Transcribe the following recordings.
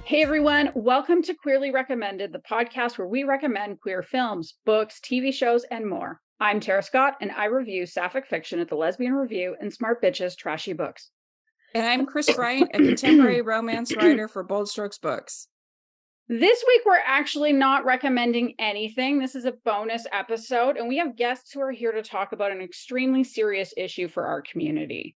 Hey everyone, welcome to Queerly Recommended, the podcast where we recommend queer films, books, TV shows, and more. I'm Tara Scott, and I review sapphic fiction at the Lesbian Review and Smart Bitches Trashy Books. And I'm Chris Bryant, a contemporary romance writer for Bold Strokes Books. This week, we're actually not recommending anything. This is a bonus episode, and we have guests who are here to talk about an extremely serious issue for our community.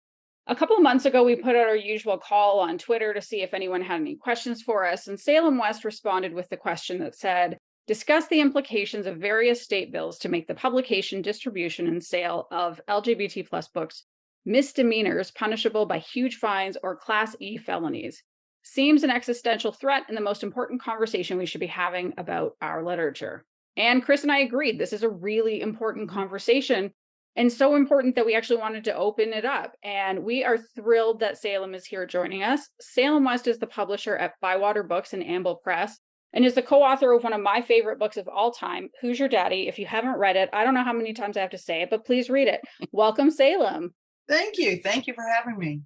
A couple of months ago, we put out our usual call on Twitter to see if anyone had any questions for us, and Salem West responded with the question that said, discuss the implications of various state bills to make the publication, distribution, and sale of LGBT plus books misdemeanors punishable by huge fines or Class E felonies. Seems an existential threat and the most important conversation we should be having about our literature. And Chris and I agreed, this is a really important conversation. And so important that we actually wanted to open it up. And we are thrilled that Salem is here joining us. Salem West is the publisher at Bywater Books and Amble Press, and is the co-author of one of my favorite books of all time, Who's Your Daddy? If you haven't read it, I don't know how many times I have to say it, but please read it. Welcome, Salem. Thank you. Thank you for having me.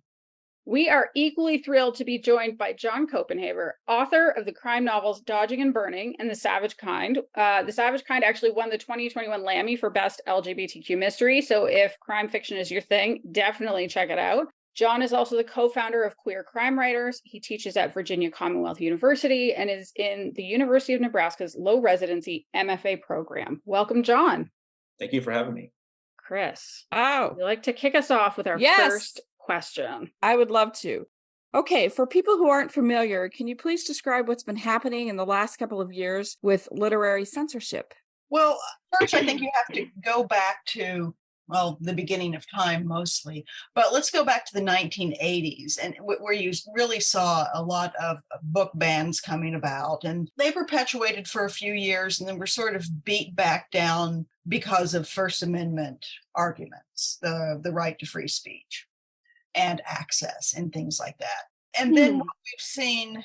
We are equally thrilled to be joined by John Copenhaver, author of the crime novels Dodging and Burning and The Savage Kind. The Savage Kind actually won the 2021 Lammy for Best LGBTQ Mystery, so if crime fiction is your thing, definitely check it out. John is also the co-founder of Queer Crime Writers. He teaches at Virginia Commonwealth University and is in the University of Nebraska's low residency MFA program. Welcome, John. Thank you for having me. Chris, would you like to kick us off with our first question? I would love to. Okay, for people who aren't familiar, can you please describe what's been happening in the last couple of years with literary censorship? Well, first, I think you have to go back to, the beginning of time mostly, but let's go back to the 1980s, and where you really saw a lot of book bans coming about, and they perpetuated for a few years and then were sort of beat back down because of First Amendment arguments, the right to free speech and access and things like that. And then what we've seen,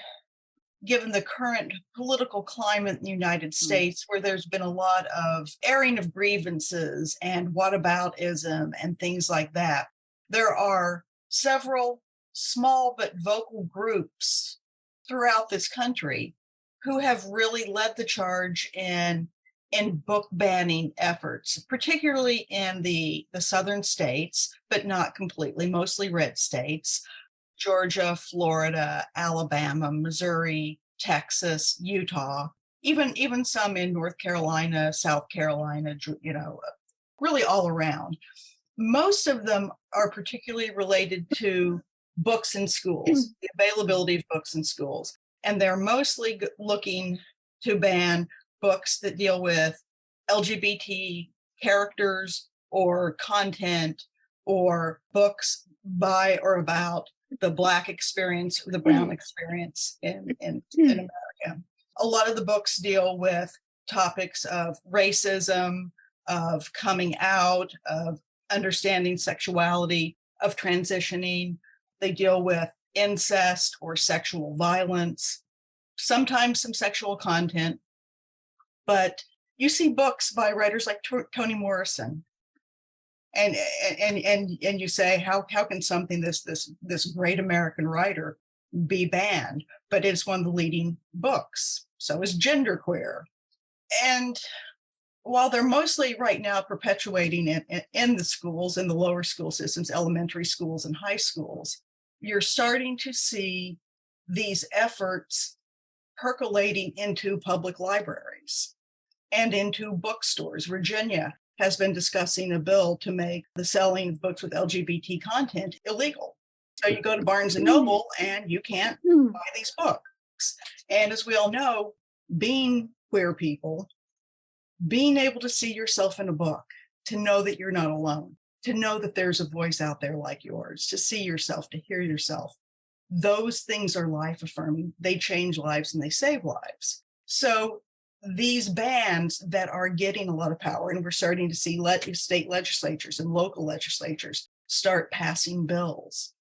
given the current political climate in the United States, where there's been a lot of airing of grievances and whataboutism and things like that, there are several small but vocal groups throughout this country who have really led the charge in book banning efforts, particularly in the southern states, but not completely, mostly red states, Georgia, Florida, Alabama, Missouri, Texas, Utah, even some in North Carolina, South Carolina, really all around. Most of them are particularly related to books in schools, the availability of books in schools. And they're mostly looking to ban books that deal with LGBT characters or content, or books by or about the Black experience or the brown experience in America. A lot of the books deal with topics of racism, of coming out, of understanding sexuality, of transitioning. They deal with incest or sexual violence, sometimes some sexual content. But you see books by writers like Toni Morrison, and you say, how can something this great American writer be banned? But it's one of the leading books. So is Genderqueer. And while they're mostly right now perpetuating it in the schools, in the lower school systems, elementary schools and high schools, you're starting to see these efforts percolating into public libraries and into bookstores. Virginia has been discussing a bill to make the selling of books with LGBT content illegal. So you go to Barnes and Noble and you can't buy these books. And as we all know, being queer people, being able to see yourself in a book, to know that you're not alone, to know that there's a voice out there like yours, to see yourself, to hear yourself, those things are life affirming. They change lives and they save lives. So these bans that are getting a lot of power, and we're starting to see state legislatures and local legislatures start passing bills.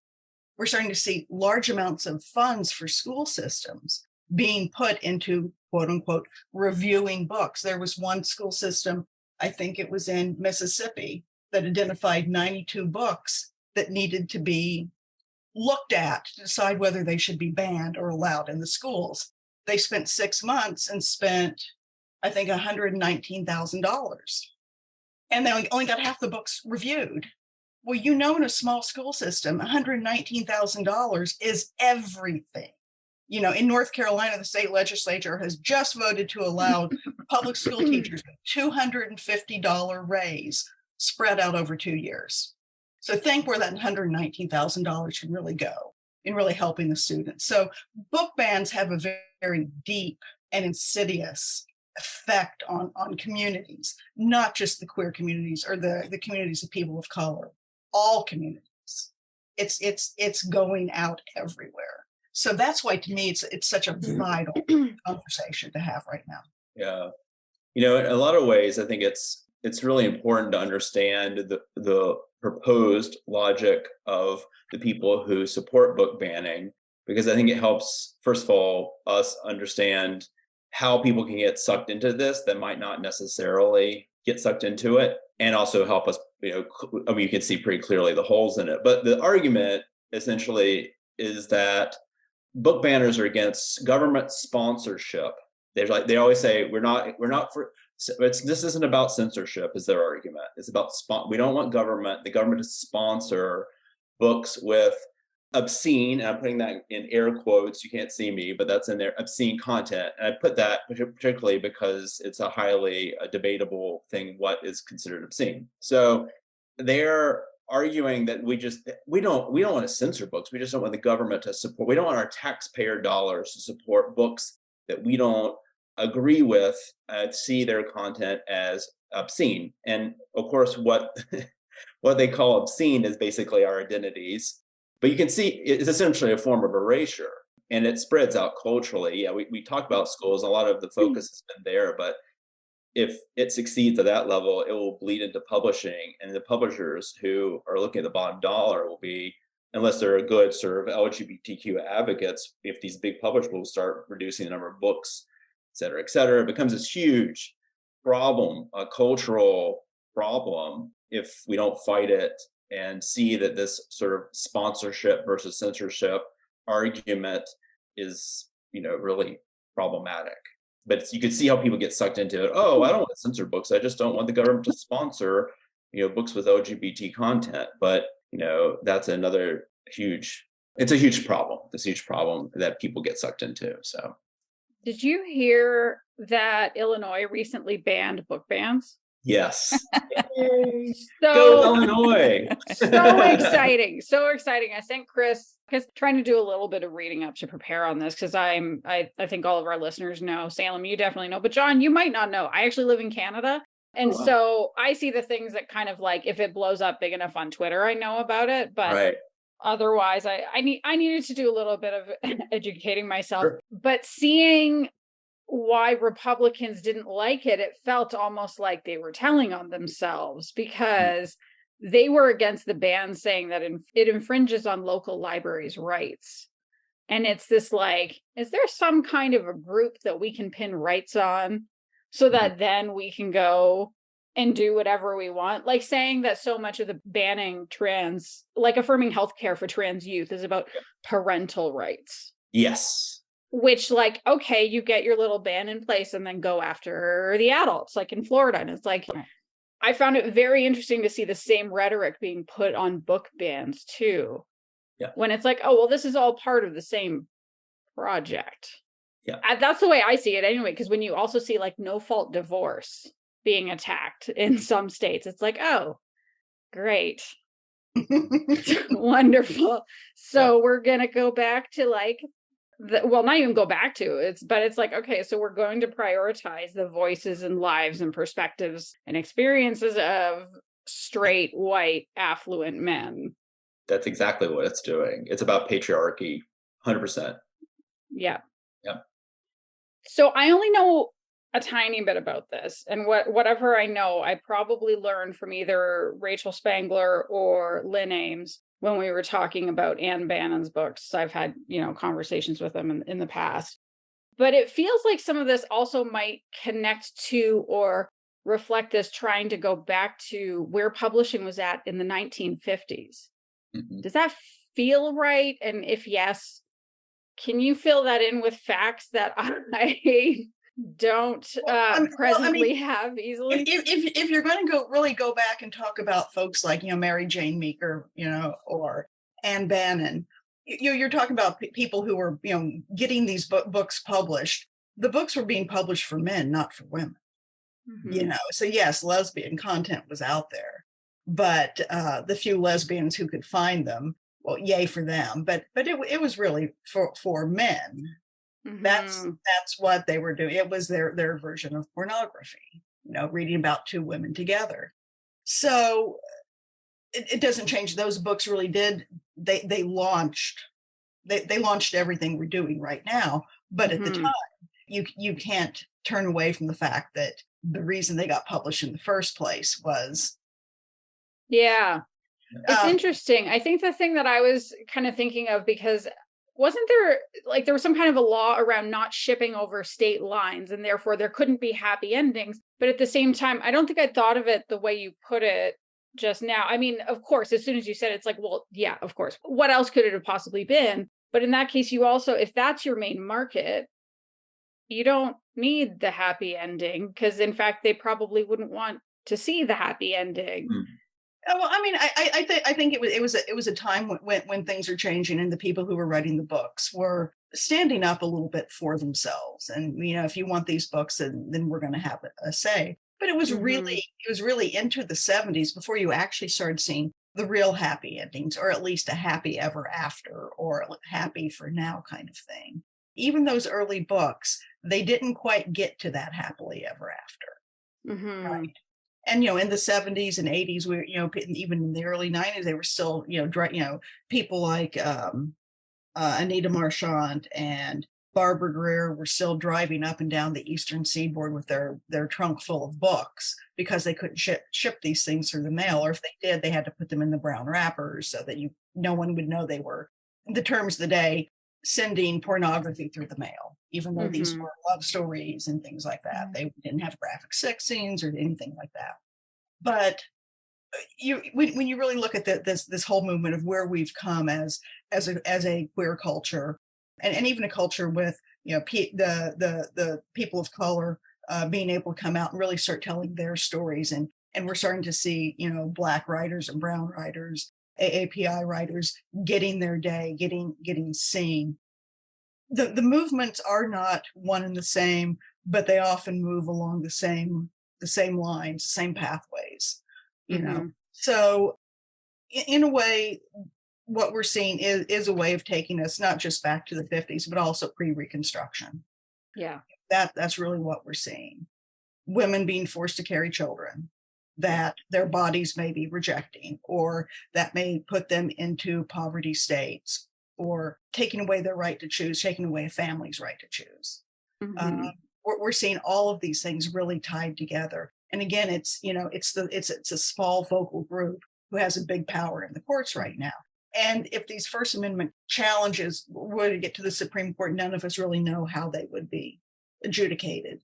We're starting to see large amounts of funds for school systems being put into, quote unquote, reviewing books. There was one school system, I think it was in Mississippi, that identified 92 books that needed to be looked at to decide whether they should be banned or allowed in the schools. They spent 6 months and spent, I think, $119,000. And they only got half the books reviewed. Well, in a small school system, $119,000 is everything. In North Carolina, the state legislature has just voted to allow public school teachers a $250 raise spread out over 2 years. So think where that $119,000 should really go in really helping the students. So book bans have a very, very deep and insidious effect on communities, not just the queer communities or the communities of people of color, all communities. It's going out everywhere. So that's why, to me, it's such a vital conversation to have right now. Yeah. In a lot of ways, I think it's really important to understand the proposed logic of the people who support book banning, because I think it helps, first of all, us understand how people can get sucked into this that might not necessarily get sucked into it, and also help us, you can see pretty clearly the holes in it. But the argument essentially is that book banners are against government sponsorship. They always say we're not for. This isn't about censorship, is their argument. It's about we don't want the government to sponsor books with obscene, and I'm putting that in air quotes, you can't see me, but that's in there, obscene content. And I put that particularly because it's a highly debatable thing, what is considered obscene. So they're arguing that we don't want to censor books. We just don't want the government to support. We don't want our taxpayer dollars to support books that we don't agree with, see their content as obscene. And of course, what they call obscene is basically our identities. But you can see it's essentially a form of erasure, and it spreads out culturally. Yeah, we talk about schools, a lot of the focus has been there, but if it succeeds at that level, it will bleed into publishing, and the publishers who are looking at the bottom dollar will be, unless they're a good sort of LGBTQ advocates, if these big publishers will start reducing the number of books, et cetera, it becomes this huge problem, a cultural problem, if we don't fight it and see that this sort of sponsorship versus censorship argument is, really problematic. But you could see how people get sucked into it. Oh, I don't want to censor books. I just don't want the government to sponsor, books with LGBT content. But, that's another it's a huge problem. It's a huge problem that people get sucked into. So. Did you hear that Illinois recently banned book bans? Yes. Go Illinois. So exciting. So exciting. I sent Chris, because trying to do a little bit of reading up to prepare on this, because I think all of our listeners know. Salem, you definitely know. But John, you might not know. I actually live in Canada. And so I see the things that kind of like, if it blows up big enough on Twitter, I know about it. But right. Otherwise, I needed to do a little bit of educating myself. Sure. But seeing why Republicans didn't like it, it felt almost like they were telling on themselves, because they were against the ban, saying that it infringes on local libraries' rights. And it's this like, is there some kind of a group that we can pin rights on so that then we can go and do whatever we want? Like saying that so much of the banning affirming healthcare for trans youth is about parental rights. Yes. Which, like, okay, you get your little ban in place and then go after the adults, like in Florida. And it's like, I found it very interesting to see the same rhetoric being put on book bans too. Yeah. When it's like, oh, well, this is all part of the same project. Yeah. That's the way I see it anyway, because when you also see like no fault divorce being attacked in some states, it's like, oh, great. Wonderful. So we're going to go back to like, not even go back to it, but it's like, okay, so we're going to prioritize the voices and lives and perspectives and experiences of straight, white, affluent men. That's exactly what it's doing. It's about patriarchy, 100%. Yeah. Yeah. So I only know a tiny bit about this, and whatever I know, I probably learned from either Rachel Spangler or Lynn Ames when we were talking about Anne Bannon's books. I've had, conversations with them in the past. But it feels like some of this also might connect to or reflect this trying to go back to where publishing was at in the 1950s. Mhm. Does that feel right? And if yes, can you fill that in with facts that I don't I mean, presently have easily? if you're going to really go back and talk about folks like Marijane Meaker, or Anne Bannon, you're talking about people who were getting these books published. The books were being published for men, not for women. Mhm. So yes, lesbian content was out there, but the few lesbians who could find them, well, yay for them. But it was really for men. That's Mhm. that's what they were doing. It was their version of pornography, reading about two women together. So it doesn't change. Those books really did. They launched everything we're doing right now. But at the Mhm. time, you can't turn away from the fact that the reason they got published in the first place was Yeah. It's um, interesting. I think the thing that I was kind of thinking of, because wasn't there like there was some kind of a law around not shipping over state lines, and therefore there couldn't be happy endings. But at the same time, I don't think I thought of it the way you put it just now. I mean, of course, as soon as you said it, it's like, well, yeah, of course. What else could it have possibly been? But in that case, you also, if that's your main market, you don't need the happy ending, because in fact, they probably wouldn't want to see the happy ending. Mm. well, I mean, I think it was a time when things are changing, and the people who were writing the books were standing up a little bit for themselves. And if you want these books, then we're going to have a say. But Hmm. it was really into the 70s before you actually started seeing the real happy endings, or at least a happy ever after, or happy for now kind of thing. Even those early books, they didn't quite get to that happily ever after. Hmm. Right. And in the 70s and 80s, we even in the early 90s, they were still people like Anyda Marchant and Barbara Grier were still driving up and down the eastern seaboard with their trunk full of books, because they couldn't ship these things through the mail, or if they did, they had to put them in the brown wrappers so that no one would know they were, in the terms of the day, sending pornography through the mail, even though these Hmm. were love stories and things like that. They didn't have graphic sex scenes or anything like that. But when you really look at this whole movement of where we've come as a queer culture, and even a culture with the people of color being able to come out and really start telling their stories, and we're starting to see Black writers and brown writers, AAPI writers getting their day, getting seen. The movements are not one and the same, but they often move along the same lines, same pathways, you know. Hmm. So in a way, what we're seeing is a way of taking us not just back to the 50s, but also pre-Reconstruction. Yeah. That's really what we're seeing. Women being forced to carry children that their bodies may be rejecting, or that may put them into poverty states, or taking away their right to choose, taking away a family's right to choose. Uh, Hmm. we're seeing all of these things really tied together. And again, it's a small vocal group who has a big power in the courts right now. And if these First Amendment challenges were to get to the Supreme Court, none of us really know how they would be adjudicated.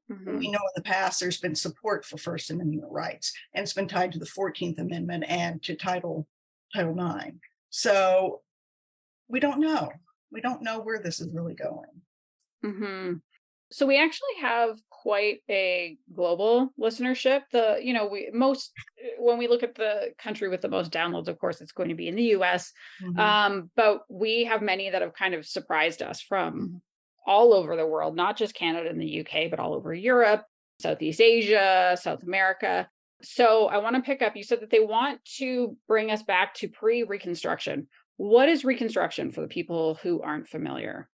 We Hmm. know in the past there's been support for First Amendment rights, and it's been tied to the 14th Amendment and to Title IX. So we don't know. We don't know where this is really going. Hmm. So we actually have quite a global listenership. We most when we look at the country with the most downloads, of course, it's going to be in the US. Mhm. But we have many that have kind of surprised us from all over the world, not just Canada and the UK, but all over Europe, Southeast Asia, South America. So I want to pick up, you said that they want to bring us back to pre-Reconstruction. What is Reconstruction for the people who aren't familiar?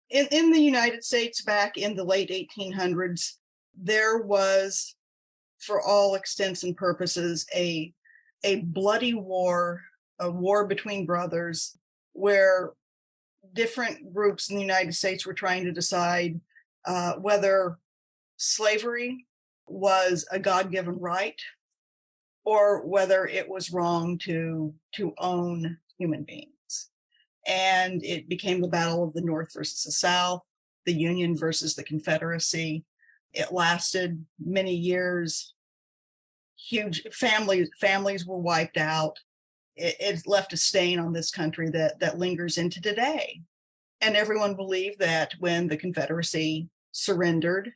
In the United States, back in the late 1800s, there was, for all extents and purposes, a bloody war, a war between brothers, where different groups in the United States were trying to decide whether slavery was a God-given right, or whether it was wrong to own human beings. And it became the battle of the North versus the South, the Union versus the Confederacy. It lasted many years. Huge families were wiped out. it left a stain on this country that lingers into today. And everyone believed that when the Confederacy surrendered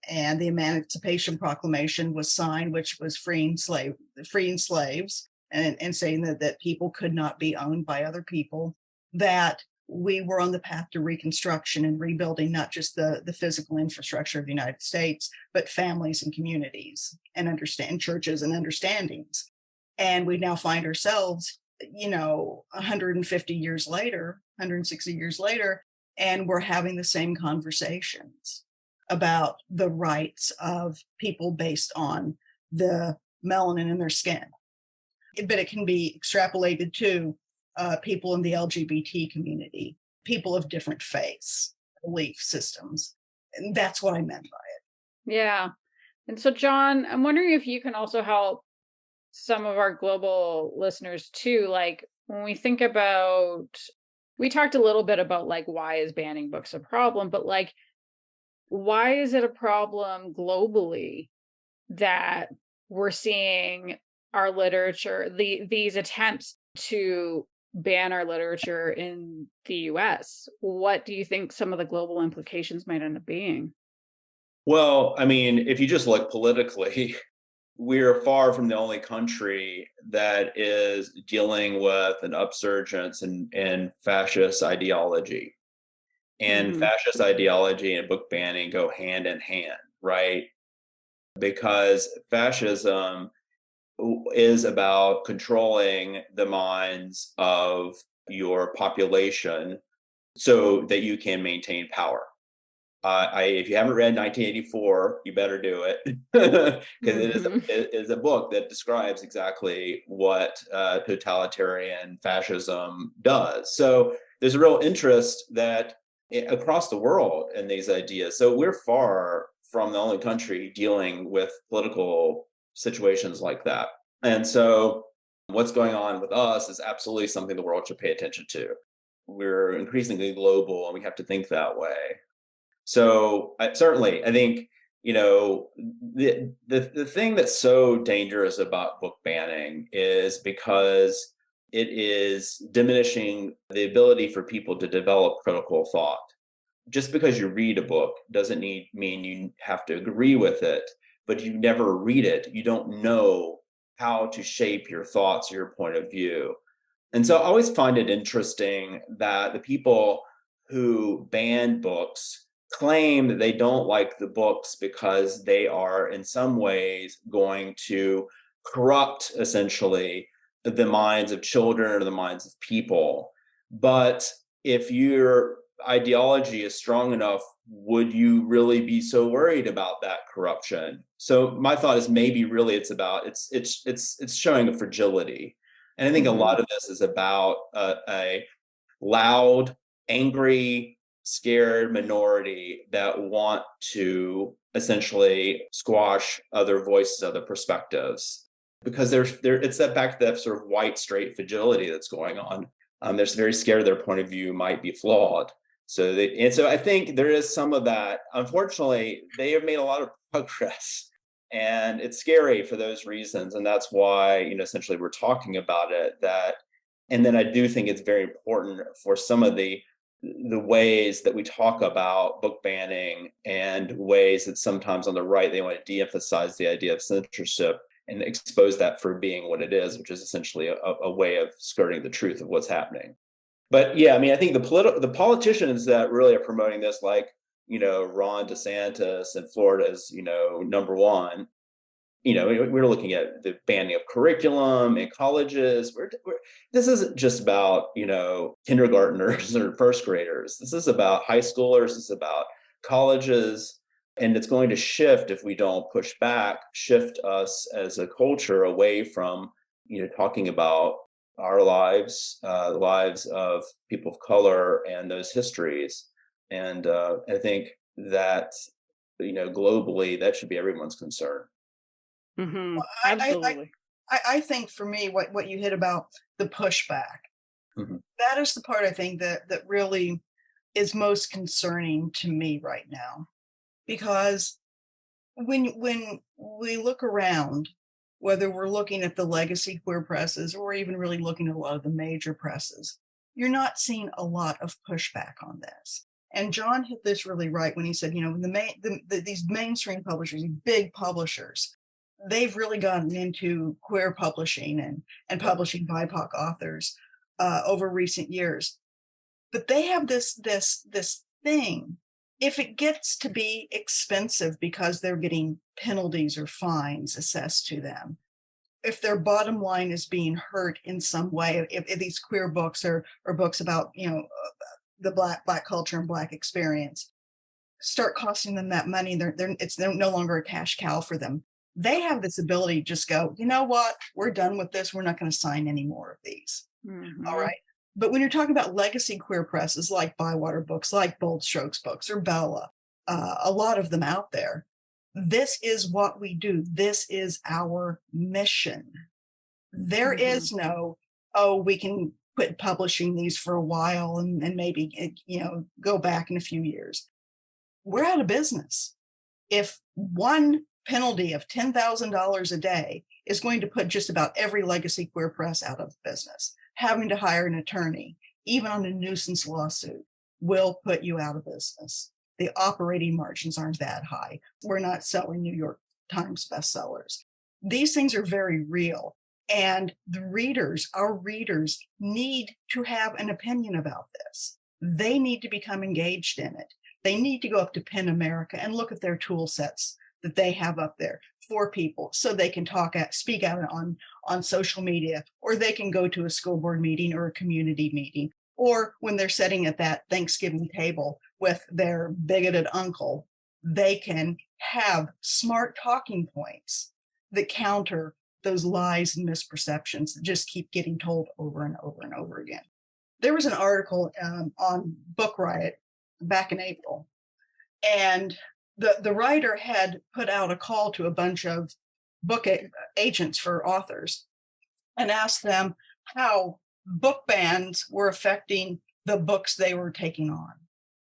and the Emancipation Proclamation was signed, which was freeing slaves and saying that people could not be owned by other people, that we were on the path to reconstruction and rebuilding not just the physical infrastructure of the United States, but families and communities and churches and understandings. And we now find ourselves, 150 years later, 160 years later, and we're having the same conversations about the rights of people based on the melanin in their skin. But it can be extrapolated to people in the LGBT community, people of different faiths, belief systems. And that's what I meant by it. Yeah. And so, John, I'm wondering if you can also help some of our global listeners too. Like when we think about, we talked a little bit about like, why is banning books a problem? But like, why is it a problem globally that we're seeing our literature, these attempts to ban our literature in the US? What do you think some of the global implications might end up being? Well, I mean, if you just look politically, we're far from the only country that is dealing with an upsurgence in fascist ideology. And fascist ideology and book banning go hand in hand, right? Because fascism is about controlling the minds of your population so that you can maintain power. If you haven't read 1984, you better do it because it is a book that describes exactly what totalitarian fascism does. So there's a real interest that across the world in these ideas. So we're far from the only country dealing with political situations like that. And so what's going on with us is absolutely something the world should pay attention to. We're increasingly global and we have to think that way. So I think, the thing that's so dangerous about book banning is because it is diminishing the ability for people to develop critical thought. Just because you read a book doesn't mean you have to agree with it, but you never read it. You don't know how to shape your thoughts or your point of view. And so I always find it interesting that the people who ban books claim that they don't like the books because they are in some ways going to corrupt essentially the minds of children or the minds of people. But if your ideology is strong enough, would you really be so worried about that corruption? So my thought is maybe really it's showing a fragility. And I think a lot of this is about a loud, angry, scared minority that want to essentially squash other voices, other perspectives, because it's back to that sort of white, straight fragility that's going on. They're very scared their point of view might be flawed. So I think there is some of that. Unfortunately, they have made a lot of progress, and it's scary for those reasons. And that's why, essentially we're talking about it. And then I do think it's very important for some of the ways that we talk about book banning and ways that sometimes on the right, they want to de-emphasize the idea of censorship and expose that for being what it is, which is essentially a way of skirting the truth of what's happening. But yeah, I mean, I think the politicians that really are promoting this, like, Ron DeSantis in Florida is, number one. We're looking at the banning of curriculum in colleges. This isn't just about, kindergartners or first graders. This is about high schoolers. This is about colleges. And it's going to shift if we don't push back, shift us as a culture away from, talking about our lives, the lives of people of color and those histories. And I think that, globally, that should be everyone's concern. Well, absolutely. I think for me, what you hit about the pushback, that is the part I think that really is most concerning to me right now. Because when we look around whether we're looking at the legacy queer presses or even really looking at a lot of the major presses, you're not seeing a lot of pushback on this. And John hit this really right when he said, these mainstream publishers, these big publishers, they've really gotten into queer publishing and publishing BIPOC authors over recent years. But they have this thing. If it gets to be expensive because they're getting penalties or fines assessed to them, if their bottom line is being hurt in some way, if these queer books or books about the black culture and Black experience start costing them that money, they're no longer a cash cow for them. They have this ability to just go, you know what, we're done with this. We're not going to sign any more of these. Mm-hmm. All right. But when you're talking about legacy queer presses like Bywater Books, like Bold Strokes Books or Bella, a lot of them out there, this is what we do. This is our mission. There is no, we can quit publishing these for a while and maybe, go back in a few years. We're out of business. If one penalty of $10,000 a day is going to put just about every legacy queer press out of business, having to hire an attorney, even on a nuisance lawsuit, will put you out of business. The operating margins aren't that high. We're not selling New York Times bestsellers. These things are very real. And our readers need to have an opinion about this. They need to become engaged in it. They need to go up to PEN America and look at their tool sets that they have up there for people so they can speak out on social media, or they can go to a school board meeting or a community meeting, or when they're sitting at that Thanksgiving table with their bigoted uncle, they can have smart talking points that counter those lies and misperceptions that just keep getting told over and over and over again. There was an article on Book Riot back in April, and the writer had put out a call to a bunch of book agents for authors and asked them how book bans were affecting the books they were taking on.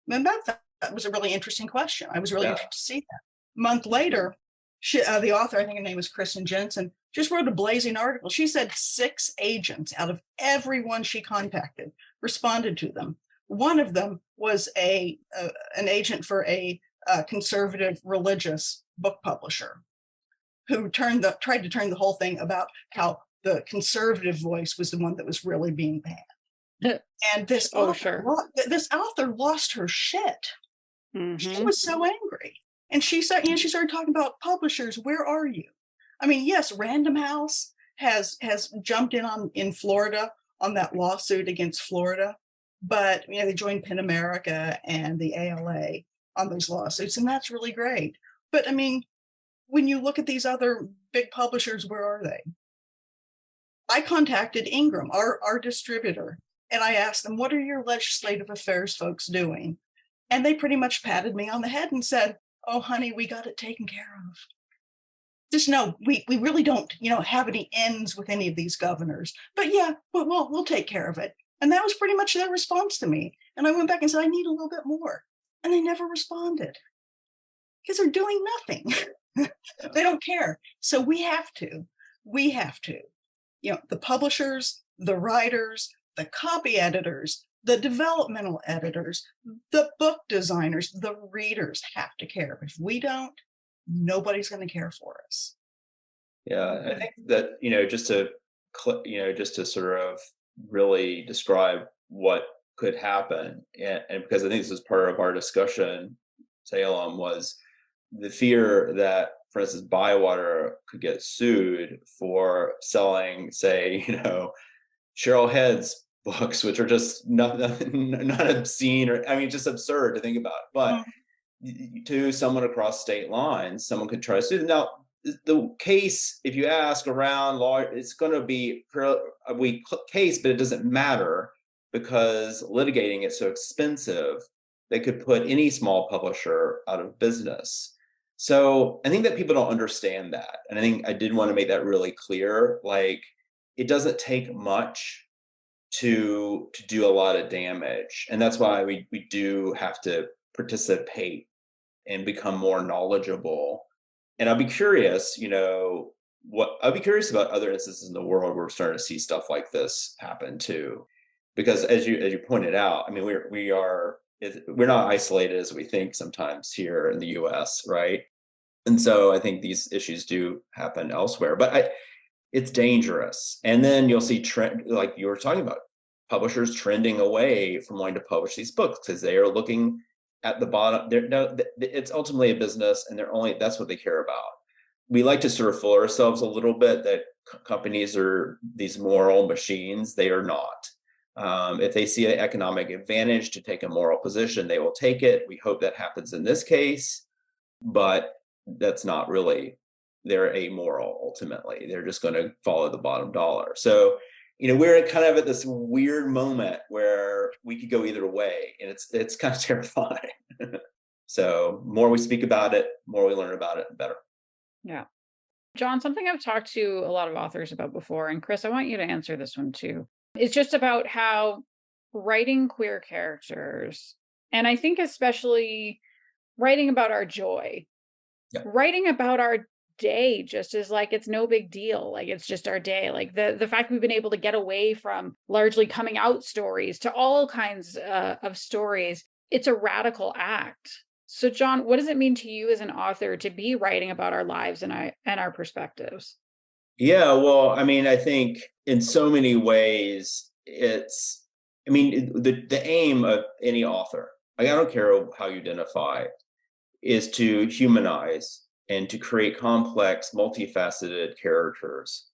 And that was a really interesting question. I was really interested to see that. A month later, the author, I think her name was Kelly Jensen, just wrote a blazing article. She said 6 agents out of everyone she contacted responded to them. One of them was an agent for a conservative religious book publisher who tried to turn the whole thing about how the conservative voice was the one that was really being banned. And this author lost her shit. Mm-hmm. She was so angry. And she started talking about publishers. Where are you? I mean, yes, Random House has jumped in Florida on that lawsuit against Florida, but they joined PEN America and the ALA on those lawsuits, and that's really great. But I mean, when you look at these other big publishers, where are they? I contacted Ingram, our distributor, and I asked them, what are your legislative affairs folks doing? And they pretty much patted me on the head and said, oh, honey, we got it taken care of. Just no, we really don't, have any ends with any of these governors. But yeah, we'll take care of it. And that was pretty much their response to me. And I went back and said, I need a little bit more. And they never responded because they're doing nothing. They don't care. So we have to, the publishers, the writers, the copy editors, the developmental editors, the book designers, the readers have to care. If we don't, nobody's going to care for us. Yeah, I think that, just to sort of really describe what could happen, and because I think this was part of our discussion, Salem, was the fear that, for instance, Bywater could get sued for selling, say, Cheryl Head's books, which are just not obscene, or just absurd to think about. But to someone across state lines, someone could try to sue them. Now, the case, if you ask around law, it's going to be a weak case, but it doesn't matter because litigating it's so expensive. They could put any small publisher out of business. So I think that people don't understand that. And I think I did want to make that really clear. Like, it doesn't take much to do a lot of damage. And that's why we do have to participate and become more knowledgeable. And I'll be curious, what I'd be curious about other instances in the world where we're starting to see stuff like this happen too, because as you pointed out, I mean, we're not isolated as we think sometimes here in the U.S., right? And so I think these issues do happen elsewhere, but it's dangerous. And then you'll see trend, like you were talking about, publishers trending away from wanting to publish these books because they are looking at the bottom. It's ultimately a business, and that's what they care about. We like to sort of fool ourselves a little bit that companies are these moral machines. They are not. If they see an economic advantage to take a moral position, they will take it. We hope that happens in this case, but that's not really, they're amoral ultimately. They're just going to follow the bottom dollar. So, we're kind of at this weird moment where we could go either way, and it's kind of terrifying. So more we speak about it, more we learn about it, the better. Yeah. John, something I've talked to a lot of authors about before, and Chris, I want you to answer this one too. It's just about how writing queer characters, and I think especially writing about our joy, writing about our day just is like, it's no big deal. Like, it's just our day. Like the fact we've been able to get away from largely coming out stories to all kinds of stories, it's a radical act. So John, what does it mean to you as an author to be writing about our lives and our perspectives? Yeah, well, I mean, I think in so many ways, the aim of any author, like, I don't care how you identify, is to humanize and to create complex, multifaceted characters,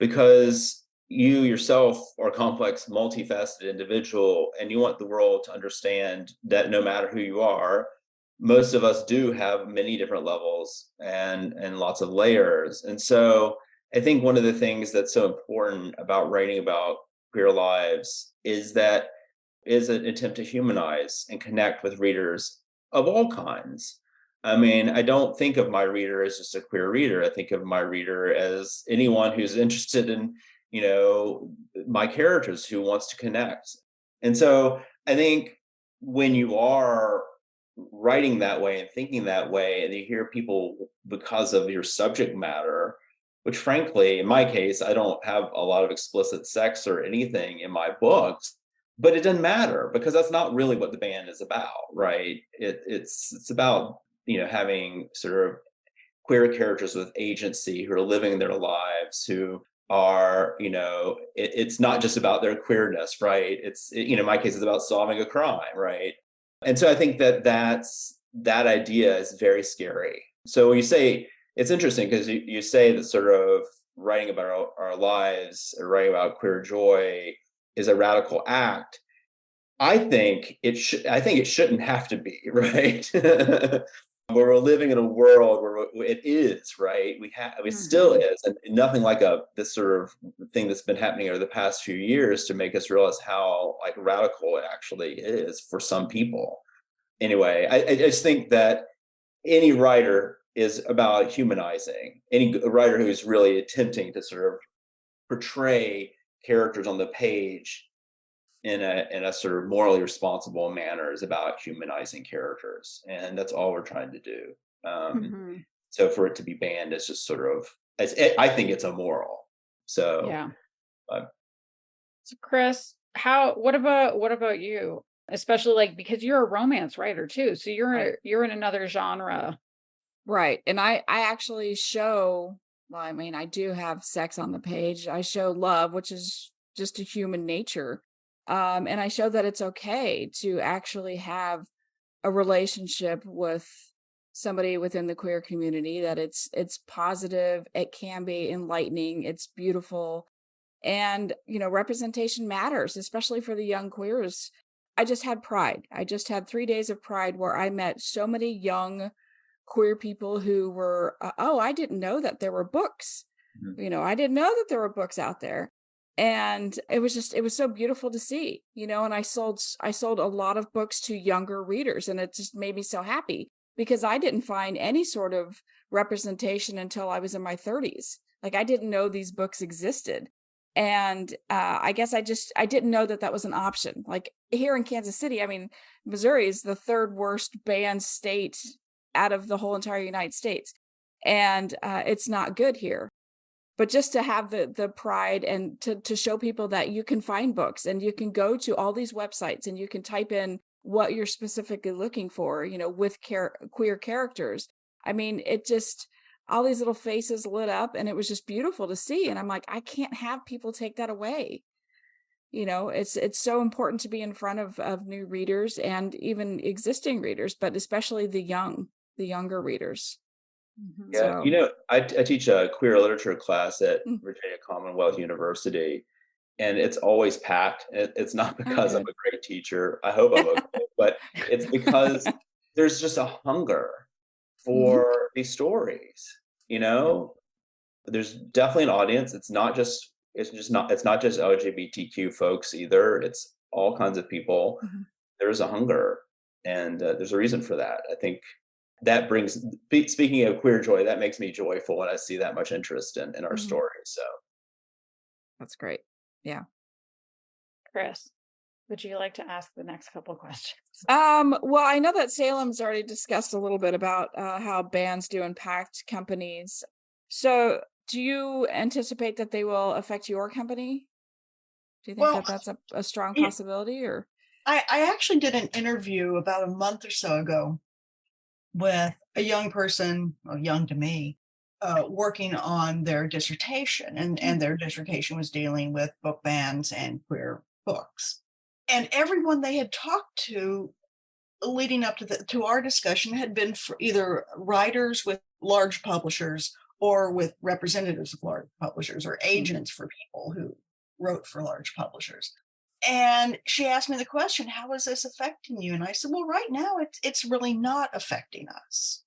because you yourself are a complex, multifaceted individual, and you want the world to understand that no matter who you are, most of us do have many different levels and lots of layers. And so I think one of the things that's so important about writing about queer lives is that is an attempt to humanize and connect with readers of all kinds. I mean, I don't think of my reader as just a queer reader. I think of my reader as anyone who's interested in, my characters, who wants to connect. And so I think when you are writing that way and thinking that way, and you hear people, because of your subject matter, which frankly, in my case, I don't have a lot of explicit sex or anything in my books, but it doesn't matter, because that's not really what the band is about, right? It's about, having sort of queer characters with agency who are living their lives, who are, it's not just about their queerness, right? In my case, it's about solving a crime, right? And so I think that idea is very scary. So when you say, it's interesting because you say that sort of writing about our lives, or writing about queer joy, is a radical act. I think it shouldn't have to be, right? Where we're living in a world where it is, right? It still is, and nothing like this sort of thing that's been happening over the past few years to make us realize how radical it actually is for some people. Anyway, I just think that any writer is about humanizing. Any writer who's really attempting to sort of portray characters on the page in a sort of morally responsible manner is about humanizing characters, and that's all we're trying to do. So for it to be banned is just sort of, I think it's immoral. So yeah. So Chris, what about you? Especially because you're a romance writer too, so you're in another genre, right? And I actually show. Well, I mean, I do have sex on the page. I show love, which is just a human nature. And I show that it's okay to actually have a relationship with somebody within the queer community, that it's positive, it can be enlightening, it's beautiful. And, representation matters, especially for the young queers. I just had Pride. I just had 3 days of Pride where I met so many young queer people who were, I didn't know that there were books. I didn't know that there were books out there. And it was so beautiful to see, and I sold a lot of books to younger readers, and it just made me so happy, because I didn't find any sort of representation until I was in my 30s. Like, I didn't know these books existed. And I guess I didn't know that was an option. Like, here in Kansas City, I mean, Missouri is the third worst banned state out of the whole entire United States. And it's not good here. but just to have the pride and to show people that you can find books and you can go to all these websites and you can type in what you're specifically looking for, with queer characters. I mean, it just, all these little faces lit up, and it was just beautiful to see. And I'm like, I can't have people take that away. It's so important to be in front of new readers and even existing readers, but especially the younger readers. Mhm. Yeah, So, I teach a queer literature class at Mm. Virginia Commonwealth University, and it's always packed. It's not Oh, because I'm good. a great teacher. I hope I'm okay, but it's because there's just a hunger Mhm. for these stories. There's definitely an audience. It's not just LGBTQ folks either. It's all kinds of people. Mhm. There's a hunger, and there's a reason for that. I think that brings, speaking of queer joy, that makes me joyful when I see that much interest in our Mhm. stories. So That's great. Yeah. Chris, would you like to ask the next couple questions? Well, I know that Salem's already discussed a little bit about how bans do impact companies. So, do you anticipate that they will affect your company? Do you think Well, that that's a strong yeah, possibility, or? I actually did an interview about a month or so ago with a young person, well, young to me, working on their dissertation, and their dissertation was dealing with book bans and queer books. And everyone they had talked to leading up to our discussion had been for either writers with large publishers or with representatives of large publishers or agents for people who wrote for large publishers. And she asked me the question, how is this affecting you? And I said, well, right now it's really not affecting us.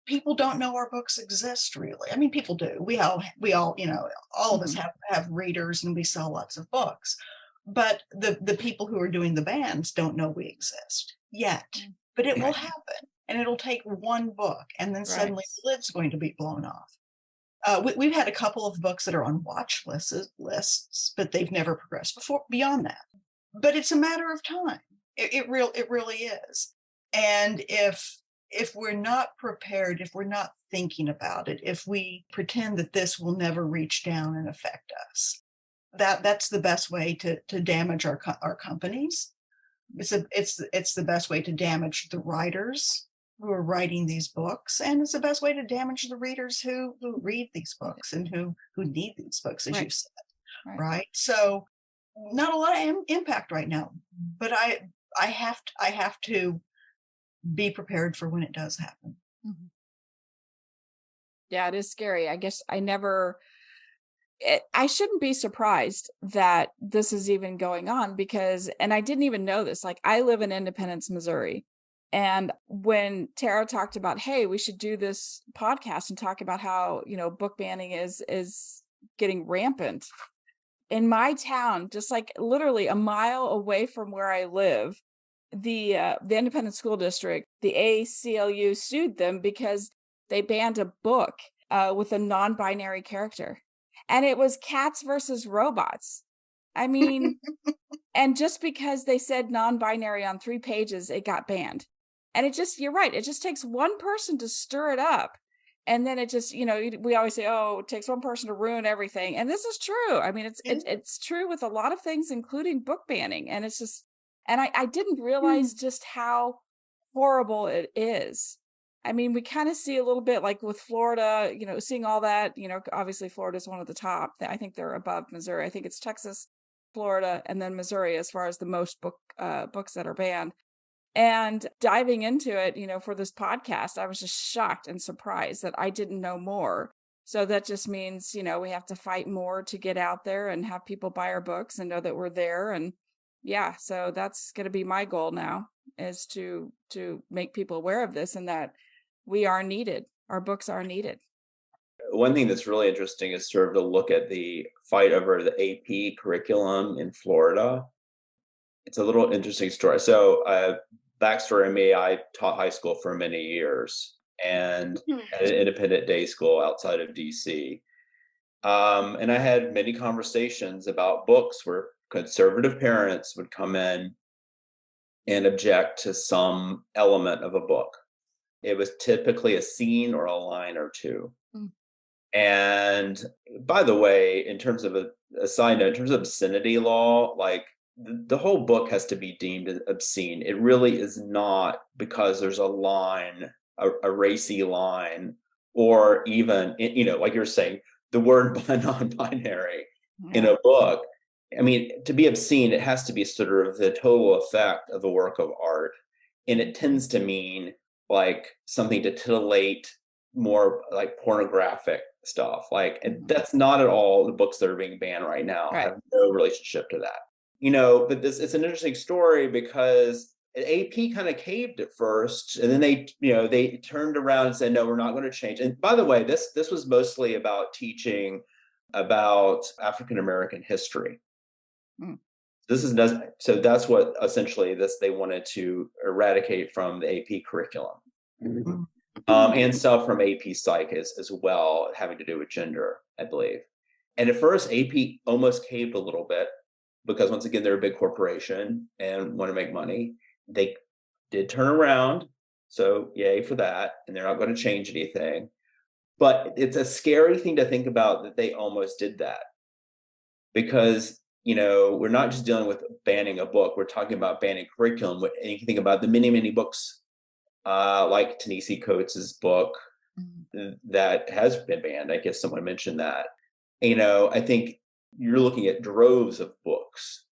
People don't know our books exist, really. I mean, people do. We all, all of us have readers, and we sell lots of books. But the people who are doing the bans don't know we exist yet. But it will Right. happen, and it'll take one book, and then Right. suddenly the lid's going to be blown off. We've had a couple of books that are on watch lists, but they've never progressed beyond that. But it's a matter of time. It really is. And if we're not prepared, if we're not thinking about it, if we pretend that this will never reach down and affect us, that's the best way to damage our companies. It's the best way to damage the writers who are writing these books, and it's the best way to damage the readers who read these books and who need these books, as you Right. said, Right. right? So not a lot of impact right now, but I have to be prepared for when it does happen. Mhm. Yeah, it is scary. I guess I shouldn't be surprised that this is even going on and I didn't even know this. Like, I live in Independence, Missouri. And when Tara talked about, hey, we should do this podcast and talk about how, book banning is getting rampant in my town, just like literally a mile away from where I live, the Independent School District, the ACLU sued them because they banned a book with a non-binary character. And it was Cats versus Robots. I mean, and just because they said non-binary on 3 pages, it got banned. And you're right, it just takes one person to stir it up. And then it just, we always say, oh, it takes one person to ruin everything. And this is true. I mean, it's true with a lot of things, including book banning. And it's just, and I didn't realize just how horrible it is. I mean, we kind of see a little bit like with Florida, seeing all that, obviously Florida is one of the top. I think they're above Missouri. I think it's Texas, Florida, and then Missouri as far as the most books that are banned. And diving into it, for this podcast, I was just shocked and surprised that I didn't know more. So that just means, we have to fight more to get out there and have people buy our books and know that we're there. And yeah, so that's going to be my goal now, is to make people aware of this and that we are needed. Our books are needed. one thing that's really interesting is sort of to look at the fight over the AP curriculum in Florida. It's a little interesting story. So, backstory on me, I taught high school for many years and at an independent day school outside of DC. And I had many conversations about books where conservative parents would come in and object to some element of a book. It was typically a scene or a line or two. Mm. And by the way, in terms of a side note, in terms of obscenity law, like the whole book has to be deemed obscene. It really is not because there's a line, a racy line, or even, like you're saying, the word non-binary in a book. I mean, to be obscene, it has to be sort of the total effect of a work of art. And it tends to mean like something to titillate, more like pornographic stuff. Like, and that's not at all the books that are being banned right now. Right. Have no relationship to that. But it's an interesting story because AP kind of caved at first, and then they turned around and said, no, we're not going to change. And by the way, this was mostly about teaching about African American history. So that's what essentially they wanted to eradicate from the AP curriculum. And stuff from AP Psych as well, having to do with gender, I believe. And at first, AP almost caved a little bit because, once again, they're a big corporation and want to make money. They did turn around, so yay for that. And they're not going to change anything. But it's a scary thing to think about that they almost did that, because we're not just dealing with banning a book. We're talking about banning curriculum. And you can think about the many, many books like Ta-Nehisi Coates's book that has been banned. I guess someone mentioned that. I think you're looking at droves of books,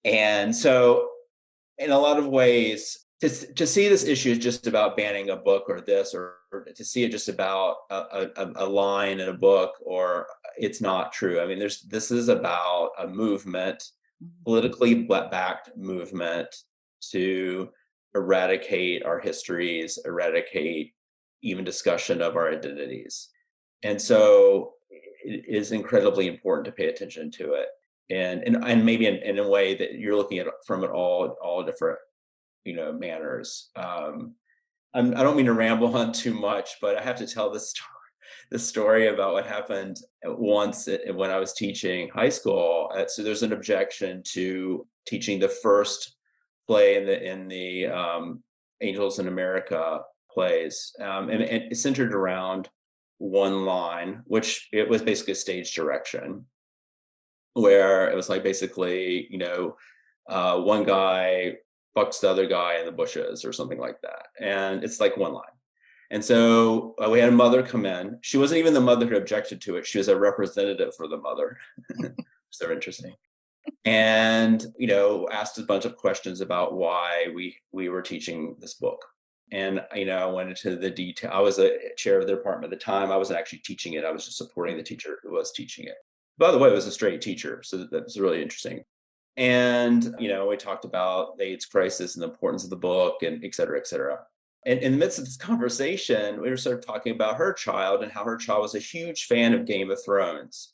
and so in a lot of ways, to see this issue is just about banning a book or this, or to see it just about a line in a book, or it's not true. I mean, this is about a movement, politically backed movement, to eradicate our histories, eradicate even discussion of our identities. And so it is incredibly important to pay attention to it. And maybe in a way that you're looking at from it all different, manners. I don't mean to ramble on too much, but I have to tell this story about what happened once when I was teaching high school. So there's an objection to teaching the first play in the Angels in America plays, and it centered around one line, which it was basically a stage direction, where it was like basically, one guy fucks the other guy in the bushes or something like that, and it's like one line. And so we had a mother come in. She wasn't even the mother who objected to it. She was a representative for the mother. So interesting. And asked a bunch of questions about why we were teaching this book. And I went into the detail. I was a chair of the department at the time. I wasn't actually teaching it. I was just supporting the teacher who was teaching it. By the way, it was a straight teacher, so that was really interesting. And we talked about the AIDS crisis and the importance of the book, and et cetera, et cetera. And in the midst of this conversation, we were sort of talking about her child and how her child was a huge fan of Game of Thrones.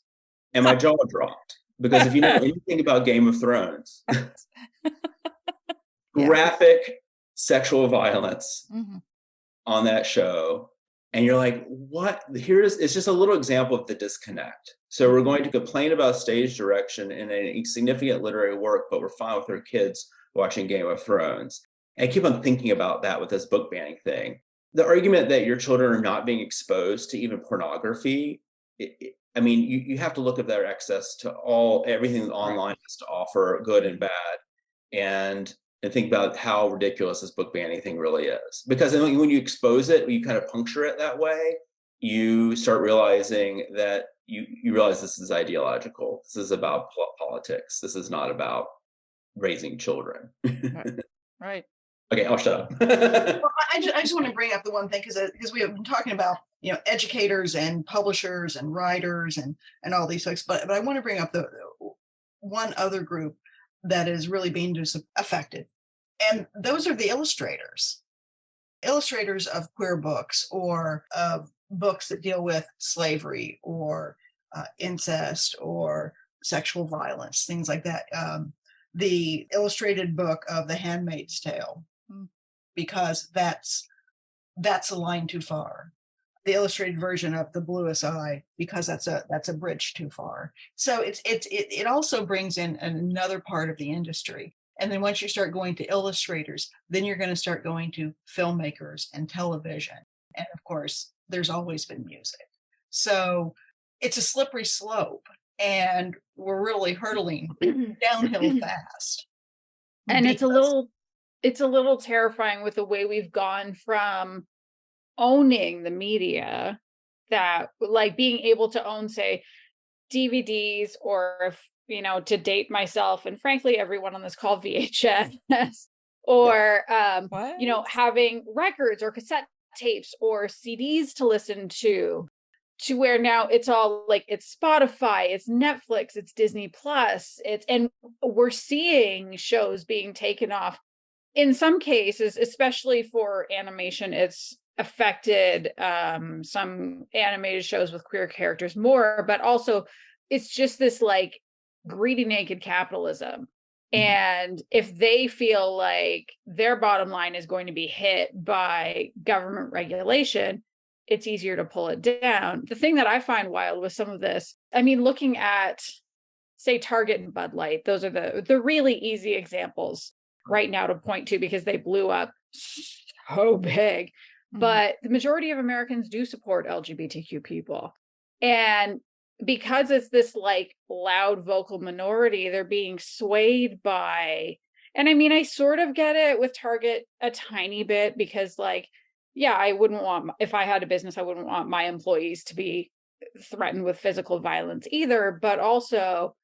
And my jaw dropped. Because if you know anything about Game of Thrones, graphic sexual violence on that show. And you're like, what? It's just a little example of the disconnect. So we're going to complain about stage direction in a significant literary work, but we're fine with our kids watching Game of Thrones. And I keep on thinking about that with this book banning thing. The argument that your children are not being exposed to even pornography, I mean, you have to look at their access to everything online has to offer, good and bad, and think about how ridiculous this book banning thing really is. Because when you expose it, you kind of puncture it that way, you start realizing that you realize this is ideological. This is about politics. This is not about raising children. Right. Okay, I'll shut up. Well, I just want to bring up the one thing because we have been talking about educators and publishers and writers and all these folks, but I want to bring up the one other group that is really being affected, and those are the illustrators of queer books, or of books that deal with slavery or incest or sexual violence, things like that. The illustrated book of The Handmaid's Tale, because that's a line too far. The illustrated version of The Bluest Eye, because that's a bridge too far. So it also brings in another part of the industry. And then once you start going to illustrators, then you're going to start going to filmmakers and television. And of course, there's always been music. So it's a slippery slope, and we're really hurtling downhill fast. And it's a little terrifying with the way we've gone from owning the media, that like being able to own, say, DVDs, or if, to date myself and frankly everyone on this call, VHS, or having records or cassette tapes or CDs to listen to where now it's all like, it's Spotify, it's Netflix, it's Disney Plus, and we're seeing shows being taken off. In some cases, especially for animation, it's affected some animated shows with queer characters more, but also it's just this like greedy naked capitalism. And if they feel like their bottom line is going to be hit by government regulation, it's easier to pull it down. The thing that I find wild with some of this, I mean, looking at, say, Target and Bud Light, those are the really easy examples right now to point to because they blew up so big. But the majority of Americans do support LGBTQ people. And because it's this like loud vocal minority, they're being swayed by, and I mean, I sort of get it with Target a tiny bit, because like, yeah, I wouldn't want, if I had a business, I wouldn't want my employees to be threatened with physical violence either. But also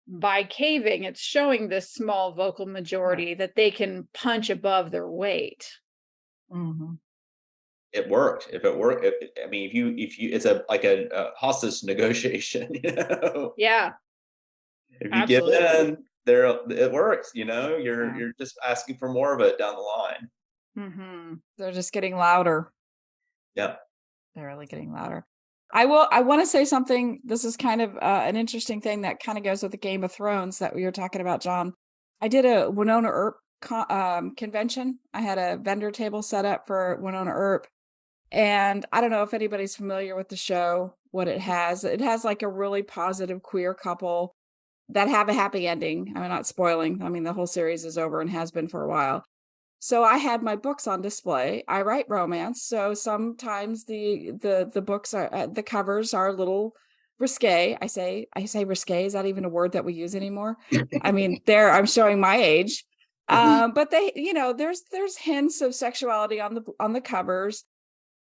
by caving, it's showing this small vocal majority that they can punch above their weight. It worked. If it worked, I mean, if you, it's a hostage negotiation. Yeah. If you give in, it works. You're just asking for more of it down the line. They're just getting louder. Yeah, they're really getting louder. I want to say something. This is kind of an interesting thing that kind of goes with the Game of Thrones that we were talking about, John. I did a Winona Earp convention. I had a vendor table set up for Winona Earp. And I don't know if anybody's familiar with the show, what it has. It has like a really positive queer couple that have a happy ending. I'm not spoiling. I mean, the whole series is over and has been for a while. So I had my books on display. I write romance. So sometimes the books are, the covers are a little risque. I say risque. Is that even a word that we use anymore? I mean, I'm showing my age. But they, there's hints of sexuality on the covers.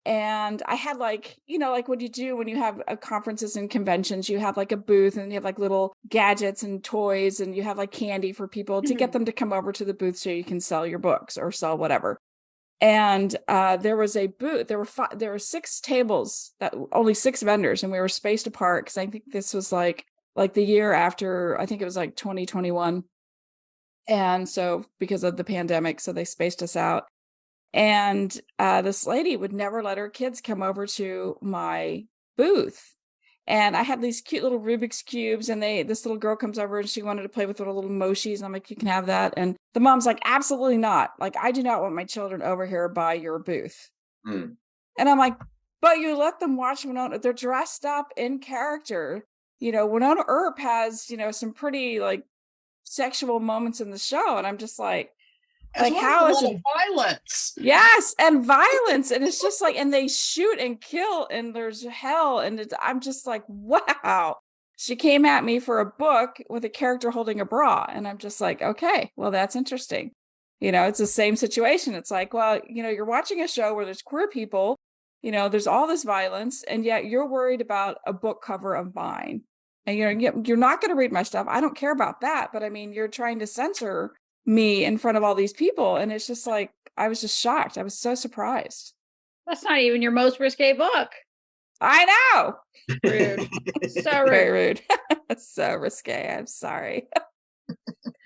And I had like what you do when you have conferences and conventions, you have like a booth and you have like little gadgets and toys and you have like candy for people to get them to come over to the booth so you can sell your books or sell whatever. And there was a booth. There were 6 tables, that only 6 vendors, and we were spaced apart because I think this was like the year after, I think it was like 2021. And so because of the pandemic, so they spaced us out. And this lady would never let her kids come over to my booth. And I had these cute little Rubik's cubes, and this little girl comes over and she wanted to play with little moshis. I'm like, you can have that. And the mom's like, absolutely not. Like, I do not want my children over here by your booth. And I'm like, but you let them watch Winona. They're dressed up in character. Winona Earp has, some pretty like sexual moments in the show. And I'm just like how is it violence? Yes, and violence, and it's just like, and they shoot and kill, and there's hell, and I'm just like, wow. She came at me for a book with a character holding a bra, and I'm just like, okay, well, that's interesting. It's the same situation. It's like, well, you're watching a show where there's queer people, there's all this violence, and yet you're worried about a book cover of mine, and you're not going to read my stuff. I don't care about that, but I mean, you're trying to censor me in front of all these people. And it's just like, I was just shocked. I was so surprised. That's not even your most risque book. I know. Rude. So rude. Very rude. So risque. I'm sorry.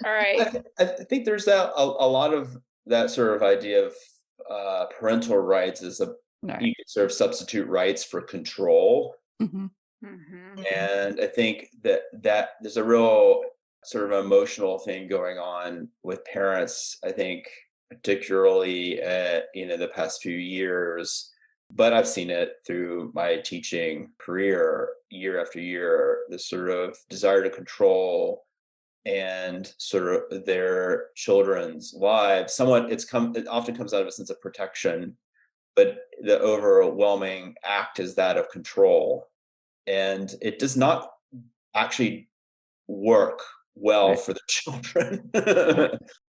All right. I think there's a lot of that sort of idea of parental rights is you could sort of substitute rights for control. And I think that there's a real sort of emotional thing going on with parents, I think, particularly the past few years, but I've seen it through my teaching career year after year, this sort of desire to control and sort of their children's lives. It often comes out of a sense of protection, but the overwhelming act is that of control. And it does not actually work well for the children.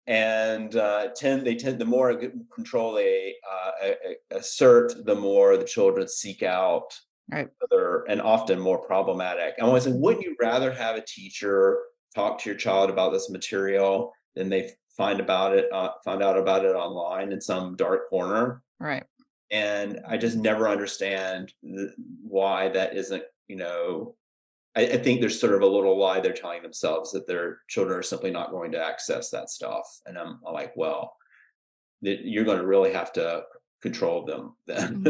And the more control they assert, the more the children seek out other and often more problematic. I always say, wouldn't you rather have a teacher talk to your child about this material than they find out about it online in some dark corner? Right. And I just never understand why that isn't, I think there's sort of a little lie they're telling themselves that their children are simply not going to access that stuff. And I'm like, well, you're going to really have to control them then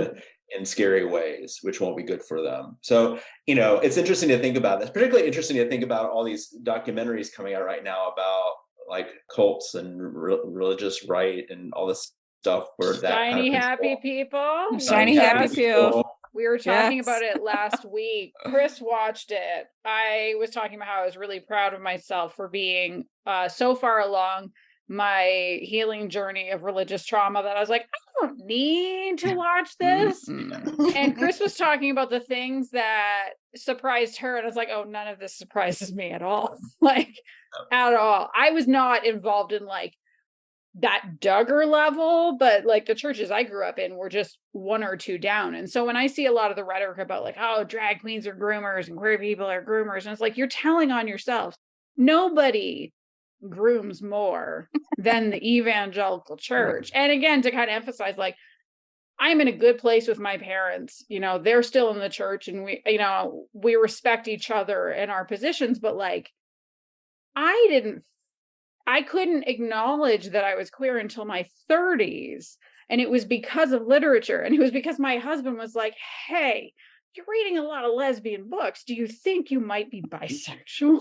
in scary ways, which won't be good for them. So, it's interesting to think about this, particularly interesting to think about all these documentaries coming out right now about like cults and religious right and all this stuff where that shiny kind of happy people. Shiny happy people. We were talking about it last week. Chris watched it. I was talking about how I was really proud of myself for being so far along my healing journey of religious trauma that I was like, I don't need to watch this. And Chris was talking about the things that surprised her. And I was like, oh, none of this surprises me at all. Like, at all. I was not involved in like that Duggar level, but like the churches I grew up in were just one or two down. And so when I see a lot of the rhetoric about like, oh, drag queens are groomers and queer people are groomers, and it's like, you're telling on yourselves. Nobody grooms more than the evangelical church. And again, to kind of emphasize, like, I'm in a good place with my parents. They're still in the church and we respect each other and our positions, but like, I couldn't acknowledge that I was queer until my 30s. And it was because of literature. And it was because my husband was like, hey, you're reading a lot of lesbian books. Do you think you might be bisexual?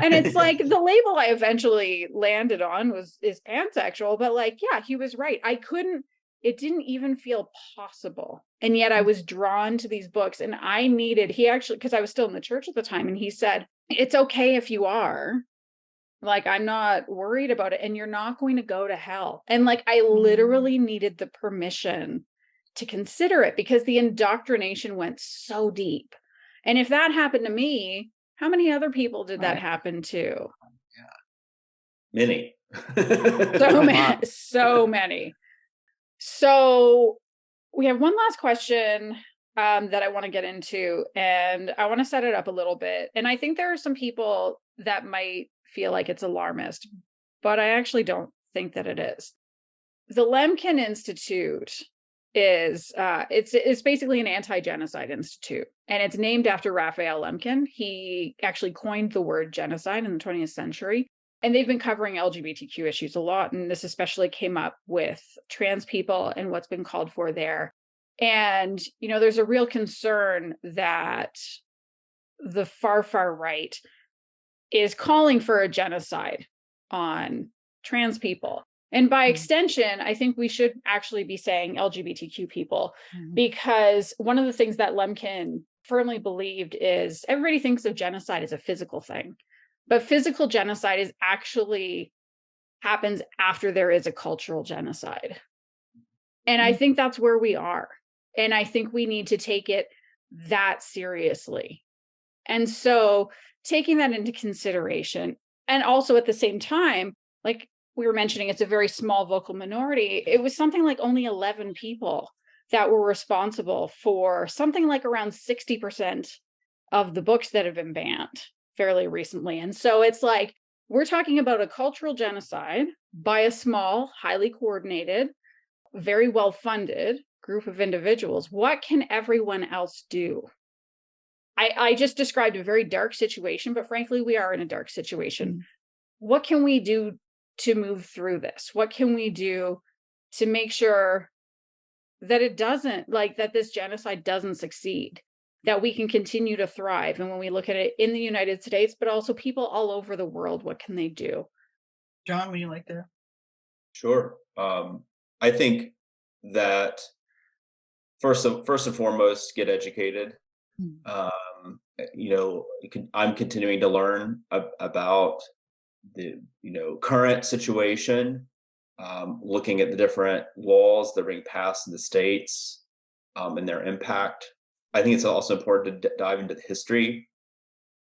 And it's like the label I eventually landed on is pansexual. But like, yeah, he was right. It didn't even feel possible. And yet I was drawn to these books. And because I was still in the church at the time. And he said, it's okay if you are. Like, I'm not worried about it. And you're not going to go to hell. And like, I literally needed the permission to consider it because the indoctrination went so deep. And if that happened to me, how many other people did that happen to? Many. So many. So we have one last question that I want to get into, and I want to set it up a little bit. And I think there are some people that might feel like it's alarmist, but I actually don't think that it is. The Lemkin Institute is it's basically an anti-genocide institute, and it's named after Raphael Lemkin. He actually coined the word genocide in the 20th century, and they've been covering LGBTQ issues a lot, and this especially came up with trans people and what's been called for there. And there's a real concern that the far right is calling for a genocide on trans people. And by extension, I think we should actually be saying LGBTQ people, because one of the things that Lemkin firmly believed is everybody thinks of genocide as a physical thing, but physical genocide happens after there is a cultural genocide. And I think that's where we are. And I think we need to take it that seriously. And so taking that into consideration, and also at the same time, like we were mentioning, it's a very small vocal minority. It was something like only 11 people that were responsible for something like around 60% of the books that have been banned fairly recently. And so it's like, we're talking about a cultural genocide by a small, highly coordinated, very well-funded group of individuals. What can everyone else do? I just described a very dark situation, but frankly, we are in a dark situation. What can we do to move through this? What can we do to make sure that that this genocide doesn't succeed, that we can continue to thrive? And when we look at it in the United States, but also people all over the world, what can they do? John, would you like to? Sure. I think that first and foremost, get educated. I'm continuing to learn about the current situation looking at the different laws that are being passed in the states and their impact. I think it's also important to dive into the history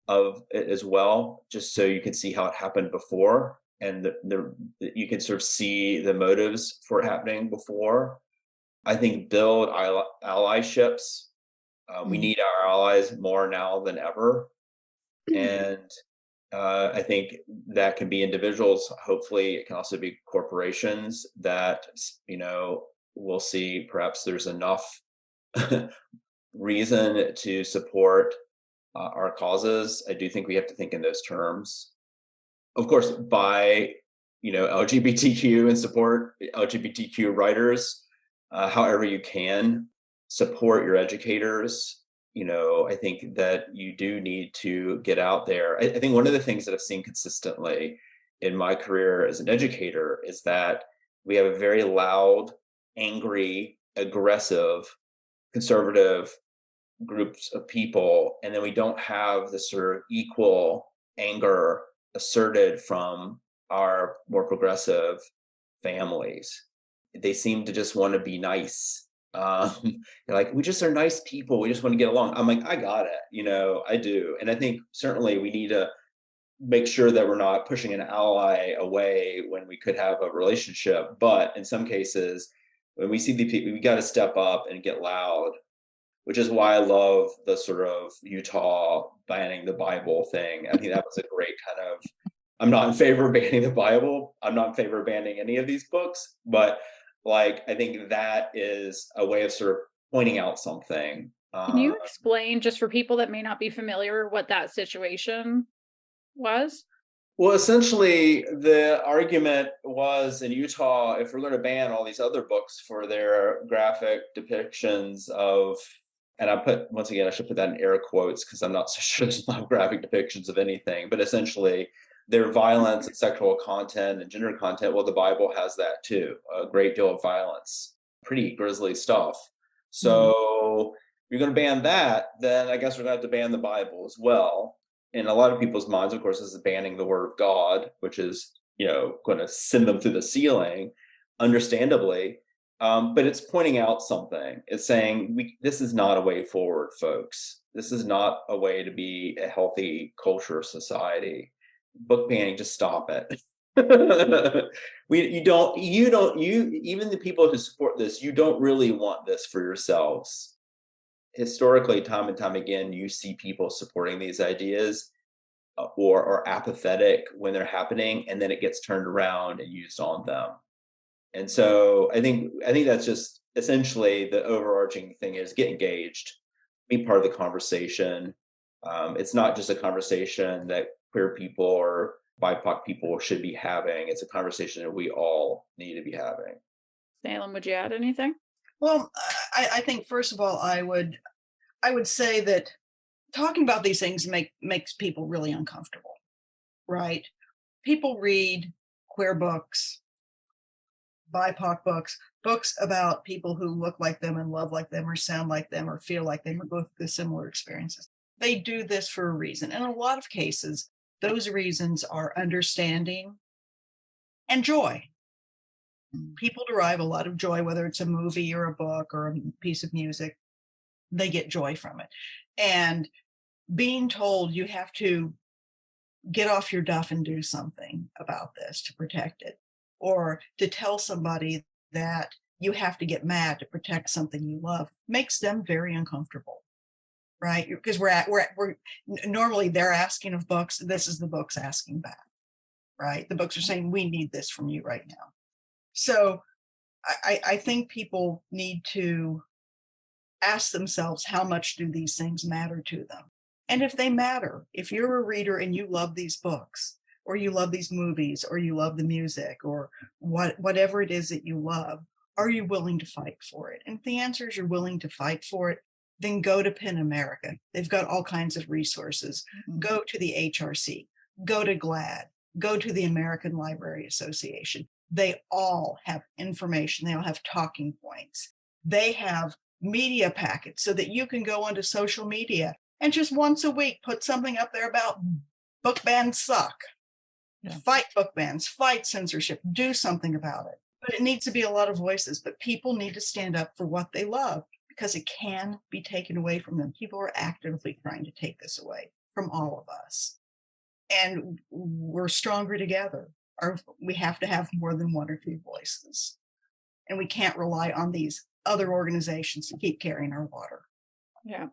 of it as well, just so you can see how it happened before, and you can sort of see the motives for it happening before. I think build allyships. We need our allies more now than ever, and I think that can be individuals. Hopefully, it can also be corporations that we'll see. Perhaps there's enough reason to support our causes. I do think we have to think in those terms. Of course, buy, LGBTQ and support LGBTQ writers, however you can. Support your educators. I think that you do need to get out there. I think one of the things that I've seen consistently in my career as an educator is that we have a very loud, angry, aggressive, conservative groups of people, and then we don't have the sort of equal anger asserted from our more progressive families. They seem to just want to be nice. Like, we just are nice people, we just want to get along. I'm like, I got it, I do. And I think certainly we need to make sure that we're not pushing an ally away when we could have a relationship. But in some cases, when we see the people, we got to step up and get loud, which is why I love the sort of Utah banning the Bible thing. I think that was a great kind of, I'm not in favor of banning the Bible. I'm not in favor of banning any of these books, but I think that is a way of sort of pointing out something. Can you explain, just for people that may not be familiar, what that situation was? Well, essentially, the argument was in Utah, if we're going to ban all these other books for their graphic depictions of, and I should put that in air quotes because I'm not so sure there's a lot of graphic depictions of anything, but essentially their violence and sexual content and gender content, well, the Bible has that too, a great deal of violence, pretty grisly stuff. So if you're going to ban that, then I guess we're going to have to ban the Bible as well. In a lot of people's minds, of course, this is banning the word of God, which is, going to send them through the ceiling, understandably. But it's pointing out something. It's saying, this is not a way forward, folks. This is not a way to be a healthy culture society. Book banning, just stop it. Even the people who support this, you don't really want this for yourselves. Historically, time and time again, you see people supporting these ideas or apathetic when they're happening, and then it gets turned around and used on them. And so I think that's just essentially the overarching thing is get engaged, be part of the conversation. It's not just a conversation that queer people or BIPOC people should be having. It's a conversation that we all need to be having. Salem, would you add anything? Well, I think first of all, I would say that talking about these things makes people really uncomfortable, right? People read queer books, BIPOC books about people who look like them and love like them or sound like them or feel like them or go through similar experiences. They do this for a reason. And in a lot of cases, those reasons are understanding and joy. People derive a lot of joy, whether it's a movie or a book or a piece of music. They get joy from it. And being told you have to get off your duff and do something about this to protect it, or to tell somebody that you have to get mad to protect something you love, makes them very uncomfortable, right? Because we're normally they're asking of books. This is the books asking back, right? The books are saying, we need this from you right now. So I think people need to ask themselves, how much do these things matter to them? And if they matter, if you're a reader and you love these books, or you love these movies, or you love the music, or whatever it is that you love, are you willing to fight for it? And if the answer is you're willing to fight for it, then go to PEN America. They've got all kinds of resources. Go to the HRC, go to GLAAD, go to the American Library Association. They all have information. They all have talking points. They have media packets so that you can go onto social media and just once a week put something up there about book bans suck. Fight book bans, fight censorship, do something about it. But it needs to be a lot of voices, but people need to stand up for what they love because it can be taken away from them. People are actively trying to take this away from all of us. And we're stronger together. Or we have to have more than one or two voices. And we can't rely on these other organizations to keep carrying our water. Yeah.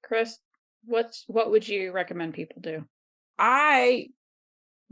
Chris, what would you recommend people do? I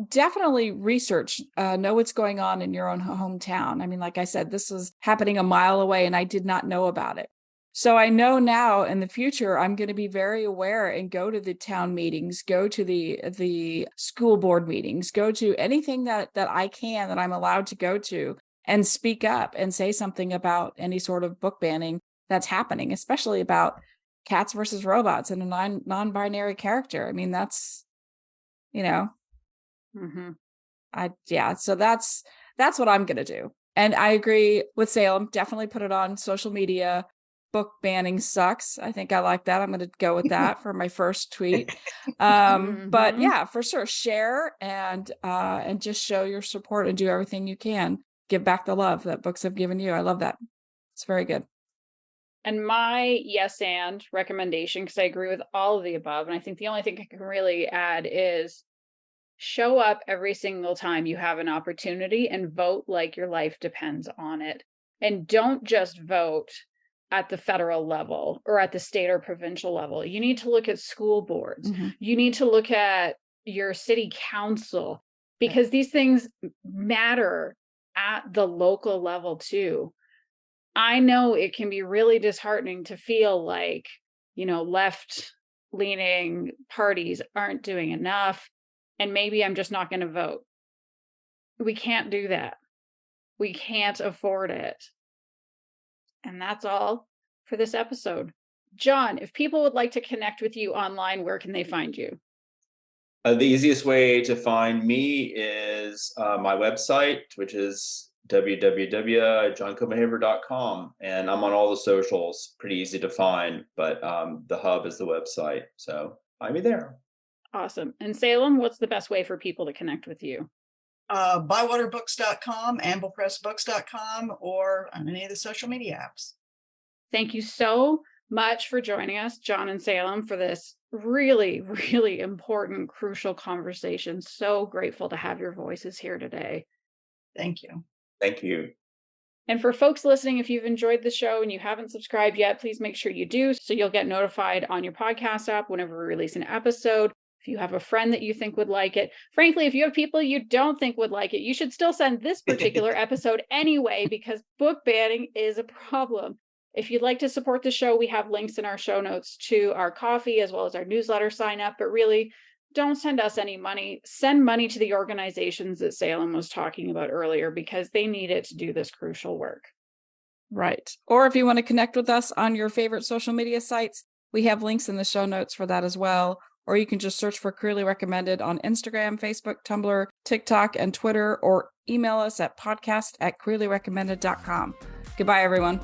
definitely research, know what's going on in your own hometown. I mean, like I said, this was happening a mile away and I did not know about it. So I know now in the future, I'm going to be very aware and go to the town meetings, go to the school board meetings, go to anything that I can, that I'm allowed to go to, and speak up and say something about any sort of book banning that's happening, especially about cats versus robots and a non-binary character. I mean, that's, Mm-hmm. So that's what I'm going to do. And I agree with Salem. Definitely put it on social media. Book banning sucks. I think I like that. I'm going to go with that for my first tweet. But yeah, for sure, share and just show your support and do everything you can. Give back the love that books have given you. I love that. It's very good. And my yes and recommendation, because I agree with all of the above, and I think the only thing I can really add is show up every single time you have an opportunity and vote like your life depends on it. And don't just vote at the federal level or at the state or provincial level. You need to look at school boards. Mm-hmm. You need to look at your city council, because these things matter at the local level too. I know it can be really disheartening to feel like, left-leaning parties aren't doing enough, and maybe I'm just not going to vote. We can't do that. We can't afford it. And that's all for this episode. John, if people would like to connect with you online, where can they find you? The easiest way to find me is my website, which is www.johncopenhaver.com. And I'm on all the socials, pretty easy to find, but the hub is the website. So find me there. Awesome. And Salem, what's the best way for people to connect with you? Bywaterbooks.com, amblepressbooks.com, or on any of the social media apps. Thank you so much for joining us, John and Salem, for this really, really important, crucial conversation. So grateful to have your voices here today. Thank you. Thank you. And for folks listening, if you've enjoyed the show and you haven't subscribed yet, please make sure you do, so you'll get notified on your podcast app whenever we release an episode. If you have a friend that you think would like it, frankly, if you have people you don't think would like it, you should still send this particular episode anyway, because book banning is a problem. If you'd like to support the show, we have links in our show notes to our coffee as well as our newsletter sign up, but really don't send us any money. Send money to the organizations that Salem was talking about earlier, because they need it to do this crucial work. Right. Or if you want to connect with us on your favorite social media sites, we have links in the show notes for that as well. Or you can just search for Queerly Recommended on Instagram, Facebook, Tumblr, TikTok, and Twitter, or email us at podcast@queerlyrecommended.com. Goodbye, everyone.